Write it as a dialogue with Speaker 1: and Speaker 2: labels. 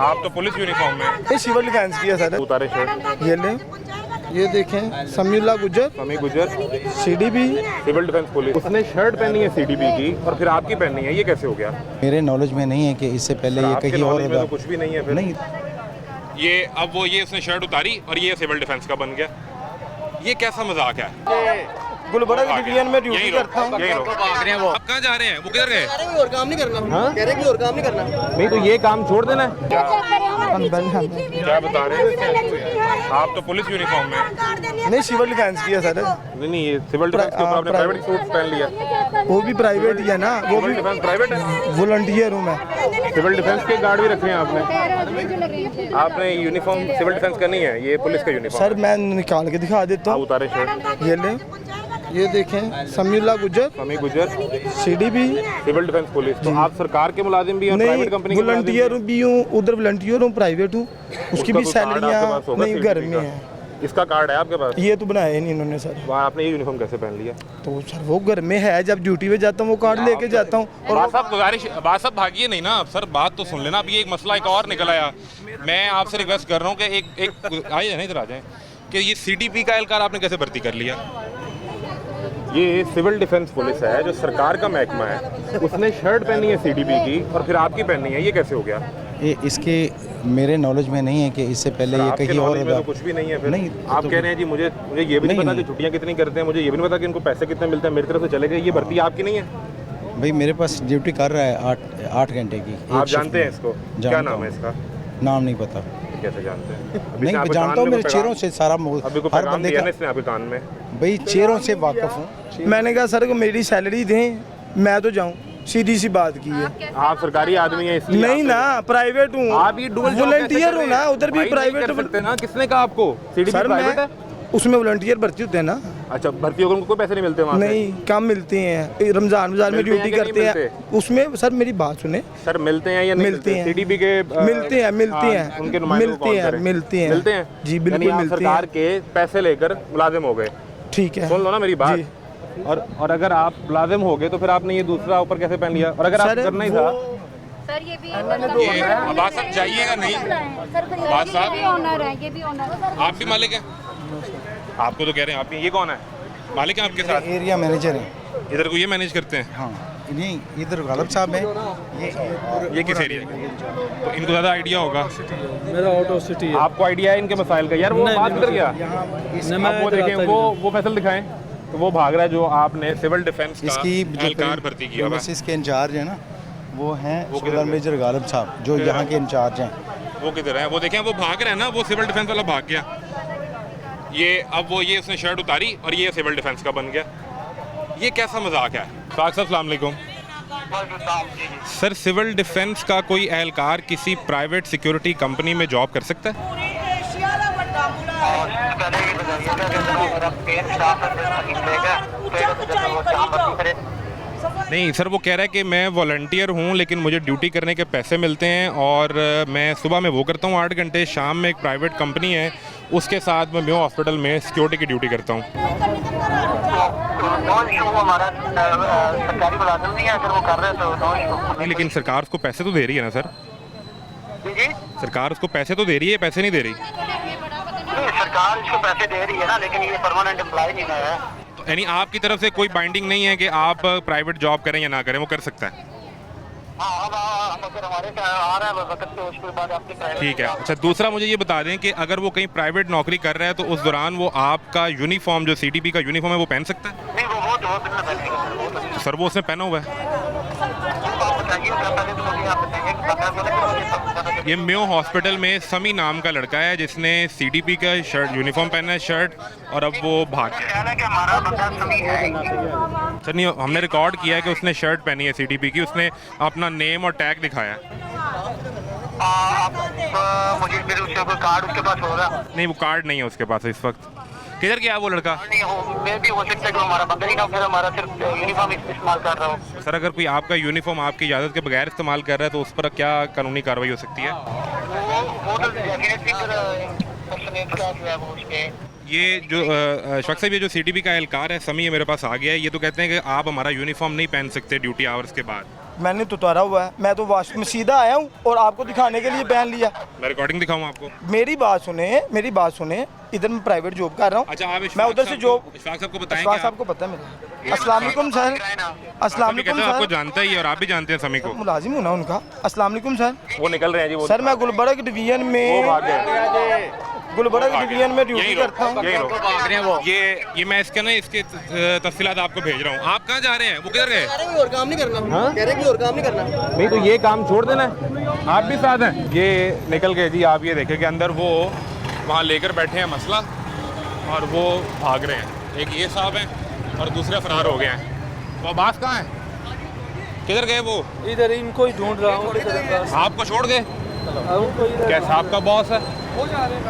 Speaker 1: आप तो police uniform में
Speaker 2: ये सिविल डिफेंस की है सर।
Speaker 1: उतारे शर्ट।
Speaker 2: ये ले, ये देखें Samiullah Gujjar,
Speaker 1: Sami Gujar,
Speaker 2: CDP.
Speaker 1: Civil defence police. उसने शर्ट पहनी है सीडीपी की और फिर आपकी पहनी है, ये कैसे हो गया?
Speaker 3: मेरे नॉलेज में नहीं है कि इससे पहले ये
Speaker 1: आपके
Speaker 3: कहीं और
Speaker 1: नॉलेज में तो कुछ भी नहीं है फिर।
Speaker 3: नहीं।
Speaker 1: ये अब वो ये उसने शर्ट उतारी और ये सिविल डिफेंस का बन गया, ये कैसा मजाक है?
Speaker 2: गुलबर्गा डिवीजन में ड्यूटी
Speaker 1: यही
Speaker 2: करता हूँ।
Speaker 1: यही भाग रहे हैं वो। अब कहाँ जा रहे हैं? वो किधर गए?
Speaker 4: और काम नहीं करना, कह रहे कि और काम नहीं करना।
Speaker 1: नहीं तो ये काम छोड़ देना है। क्या बता रहे हैं? आप तो पुलिस यूनिफॉर्म में
Speaker 2: नहीं, सिविल डिफेंस की है सर।
Speaker 1: नहीं, ये सिविल डिफेंस के ऊपर आपने प्राइवेट सूट पहन लिया।
Speaker 2: वो भी प्राइवेट ही है ना, वो भी
Speaker 1: डिफेंस प्राइवेट है।
Speaker 2: वॉलंटियर हूँ मैं।
Speaker 1: सिविल डिफेंस के गार्ड भी रखे हैं आपने यूनिफॉर्म सिविल डिफेंस का नहीं है, ये पुलिस का यूनिफॉर्म।
Speaker 2: सर मैं निकाल के दिखा देता हूँ।
Speaker 1: उतारे शर्ट।
Speaker 2: ये ले, ये देखें Samiullah Gujjar,
Speaker 1: Sami Gujar,
Speaker 2: CDP.
Speaker 1: Civil defence police. तो आप सरकार के मुलाजिम भी हैं, प्राइवेट कंपनी के मुलाजिम
Speaker 2: वॉलंटियर भी हूँ, उधर वॉलंटियर हूँ, प्राइवेट हूँ। उसकी भी
Speaker 1: तो कार्ड आपके
Speaker 2: सैलरियाँ
Speaker 1: पास होगा
Speaker 2: नहीं
Speaker 1: CDP
Speaker 2: घर में
Speaker 1: का?
Speaker 2: है।
Speaker 1: इसका कार्ड है आपके पास?
Speaker 2: ये तो बनाया ही नहीं इन्होंने सर।
Speaker 1: वहाँ आपने ये यूनिफॉर्म कैसे पहन लिया?
Speaker 2: तो सर वो घर में है, जब ड्यूटी पे जाता हूँ वो कार्ड लेके जाता हूँ। और
Speaker 1: बात साहब गुजारिश, बात साहब भागिए नहीं ना सर, बात तो सुन लेना। अब ये एक मसला एक और निकल आया, मैं आपसे रिक्वेस्ट कर रहा हूँ कि एक आइए नहीं इधर आ जाएं कि ये सीडीपी का एहलकार आपने कैसे भर्ती कर लिया? ये सिविल डिफेंस पुलिस है जो सरकार का महकमा है, उसने शर्ट पहनी है सीडीपी की और फिर आपकी पहनी है, ये कैसे हो गया?
Speaker 3: ये इसके मेरे नॉलेज में नहीं है कि इससे पहले ये
Speaker 1: आपके
Speaker 3: कहीं और
Speaker 1: नॉलेज में तो कुछ भी नहीं है फिर।
Speaker 3: नहीं,
Speaker 1: आप
Speaker 3: तो
Speaker 1: कह रहे हैं जी मुझे ये भी नहीं पता कि छुट्टियां कितनी करते हैं, मुझे ये भी नहीं पता कि इनको पैसे कितने मिलते हैं, मेरी तरफ से चले गए, ये भर्ती आपकी नहीं है?
Speaker 3: भाई मेरे पास ड्यूटी कर रहा है 8 घंटे की।
Speaker 1: आप जानते हैं इसको? क्या नाम है इसका?
Speaker 3: नाम नहीं पता।
Speaker 1: कैसे जानते हैं?
Speaker 3: नहीं जानता हूँ, मेरे चेहरों से सारा
Speaker 1: अभी को
Speaker 3: हर
Speaker 1: पैगाम
Speaker 3: बंदे
Speaker 1: दिया
Speaker 3: का
Speaker 1: ना इसने आपके कान में?
Speaker 3: भाई चेहरों से वाकिफ हूँ।
Speaker 2: मैंने कहा सर को मेरी सैलरी दें, मैं तो जाऊँ, सीधी सी बात की है।
Speaker 1: आप सरकारी आदमी हैं इसलिए
Speaker 2: नहीं ना, प्राइवेट हूँ,
Speaker 1: आप ये डुअल जॉब
Speaker 2: वॉलंटियर हूँ ना, उधर भी प्राइवेट
Speaker 1: कर सकते हैं ना। किसने कहा आपको? सीडीपी
Speaker 2: सर
Speaker 1: प्राइवेट है?
Speaker 2: उसमें वॉलंटियर भर्ती होते हैं ना।
Speaker 1: अच्छा, भर्ती होकर उनको कोई पैसे नहीं मिलते वहाँ से?
Speaker 2: नहीं, कम मिलते हैं, रमजान बाजार में
Speaker 1: मिलते हैं
Speaker 2: ड्यूटी
Speaker 1: कि नहीं
Speaker 2: करते हैं
Speaker 1: मिलते?
Speaker 2: उसमें। सर मेरी बात सुने,
Speaker 1: सर मिलते हैं या नहीं
Speaker 2: मिलते हैं।
Speaker 1: सीडीपी के
Speaker 2: मिलते हैं, मिलते
Speaker 1: हाँ,
Speaker 2: हैं,
Speaker 1: उनके नुमाइंदों को कॉल करें।
Speaker 2: मिलते हैं।
Speaker 1: मिलते हैं
Speaker 2: जी बिल्कुल
Speaker 1: यानी आप
Speaker 2: मिलते
Speaker 1: सरकार
Speaker 2: हैं।
Speaker 1: के पैसे लेकर मुलाजिम हो गए।
Speaker 2: ठीक है,
Speaker 1: सुन लो ना मेरी
Speaker 2: जी।
Speaker 1: बात। और अगर आप मुलाजिम हो गए तो फिर आपने ये दूसरा ऊपर कैसे पहन लिया? और अगर आप
Speaker 2: सर,
Speaker 1: करना ही था
Speaker 5: सर ये भी
Speaker 1: बात साहब जाइएगा नहीं, बात साहब
Speaker 5: ये भी ऑनर है, ये भी ऑनर है।
Speaker 1: आप भी मालिक हैं? आपको तो कह रहे हैं आप ही। ये कौन है मालिक है आपके साथ?
Speaker 3: एरिया मैनेजर है।
Speaker 1: इधर को ये मैनेज करते हैं?
Speaker 3: हाँ नहीं, इधर गालब साहब है।
Speaker 1: ये किस एरिया के? तो इनको ज़्यादा आइडिया होगा।
Speaker 6: मेरा आउट ऑफ सिटी है।
Speaker 1: आपको आइडिया है इनके मसाइल का? यार वो बात किधर गया? आप वो देखें, वो फैसल दिखाएं। तो वो भाग रहा है जो आपने सिविल डिफेंस का
Speaker 3: इसकी
Speaker 1: एहलकार भर्ती किया हुआ है।
Speaker 3: इसके इंचार्ज है ना, वो हैं
Speaker 1: वो किधर
Speaker 3: सुबह
Speaker 1: गए?
Speaker 3: मेजर गालब साहब जो यहाँ के इंचार्ज हैं।
Speaker 1: वो किधर है? वो देखें, वो भाग रहा है ना, वो सिविल डिफेंस वाला भाग गया। ये अब वो ये उसने शर्ट उतारी और ये सिविल डिफेंस का बन गया, ये कैसा मजाक है? साहब अस्सलाम वालेकुम। सर सिविल डिफेंस का कोई एहलकार किसी प्राइवेट सिक्योरिटी कंपनी में जॉब कर सकता है? नहीं सर, वो कह रहा है कि मैं वॉलंटियर हूँ लेकिन मुझे ड्यूटी करने के पैसे मिलते हैं और मैं सुबह में वो करता हूँ 8 घंटे, शाम में एक प्राइवेट कंपनी है उसके साथ मैं मेयो हॉस्पिटल में सिक्योरिटी की ड्यूटी करता हूँ। नहीं लेकिन सरकार उसको पैसे तो दे रही है ना सर? सरकार उसको पैसे तो दे रही है, पैसे नहीं दे रही?
Speaker 4: सरकार इसको पैसे दे रही है ना, लेकिन ये परमानेंट एम्प्लॉय नहीं है।
Speaker 1: यानी आपकी तरफ से कोई बाइंडिंग नहीं है कि आप प्राइवेट जॉब करें या ना करें, वो कर सकता है? ठीक है। अच्छा दूसरा मुझे ये बता दें कि अगर वो कहीं प्राइवेट नौकरी कर रहा है तो उस दौरान वो आपका यूनिफॉर्म जो सीडीपी का यूनिफॉर्म है वो पहन सकता है?
Speaker 4: नहीं वो
Speaker 1: सर वो उसने पहना हुआ है। ये मेयो हॉस्पिटल में समी नाम का लड़का है जिसने सीडीपी का शर्ट यूनिफॉर्म पहना है शर्ट, और अब वो भाग गया। सर नहीं, हमने रिकॉर्ड किया है कि उसने शर्ट पहनी है सीडीपी की, उसने अपना नेम और टैग दिखाया है।
Speaker 4: मुझे फिर उसके कोई कार्ड उसके पास होगा?
Speaker 1: नहीं वो कार्ड नहीं है उसके पास इस वक्त। किधर गया वो लड़का?
Speaker 4: नहीं मैं भी हो सकता है कि हमारा बंदा ही ना, फिर हमारा सिर्फ यूनिफॉर्म इस्तेमाल कर रहा हूँ।
Speaker 1: सर अगर कोई आपका यूनिफॉर्म आपकी इजाज़त के बगैर इस्तेमाल कर रहा है तो उस पर क्या कानूनी कार्रवाई हो सकती है?
Speaker 4: वो तो डेफिनेटली
Speaker 1: ये जो शख्स है, ये जो सीडीपी का एहलकार है समी, ये मेरे पास आ गया है। ये तो कहते हैं कि आप हमारा यूनिफॉर्म नहीं पहन सकते ड्यूटी आवर्स के बाद।
Speaker 2: मैंने तो उतारा हुआ है, मैं तो वाश में सीधा आया हूँ और आपको दिखाने के लिए पहन लिया।
Speaker 1: मैं रिकॉर्डिंग दिखाऊं आपको?
Speaker 2: मेरी बात सुने, इधर मैं प्राइवेट जॉब कर रहा हूँ।
Speaker 1: अच्छा, आप
Speaker 2: मैं उधर से जॉब,
Speaker 1: इशफाक साहब को बताएंगे?
Speaker 2: इशफाक साहब को पता है मेरा। अस्सलाम वालेकुम सर। अस्सलाम वालेकुम
Speaker 1: आपको
Speaker 2: सर।
Speaker 1: जानता ही है और आप भी जानते हैं समी को।
Speaker 2: मुलाजिम हूँ ना उनका। अस्सलाम वालेकुम सर।
Speaker 1: वो निकल रहे हैं जी, वो
Speaker 2: सर मैं गुलबर्ग डिवीजन में ड्यूटी करता हूँ।
Speaker 1: ये मैं इसके ना इसके तफसीलात आपको भेज रहा हूँ। आप कहाँ जा रहे हैं? वो किधर गए?
Speaker 7: और काम नहीं करना। कह रहे हैं कि और काम नहीं करना।
Speaker 1: नहीं तो ये काम छोड़ देना है, आप भी साथ हैं। ये निकल गए जी। आप ये देखें कि अंदर वो वहाँ लेकर बैठे हैं मसला और वो भाग रहे हैं। एक ये साहब हैं और दूसरे फरार हो गए हैं। वो अब्बास कहाँ हैं? किधर गए वो?
Speaker 6: इधर इनको ही ढूंढ रहा हूँ।
Speaker 1: आपको छोड़ गए? क्या साहब का बॉस है?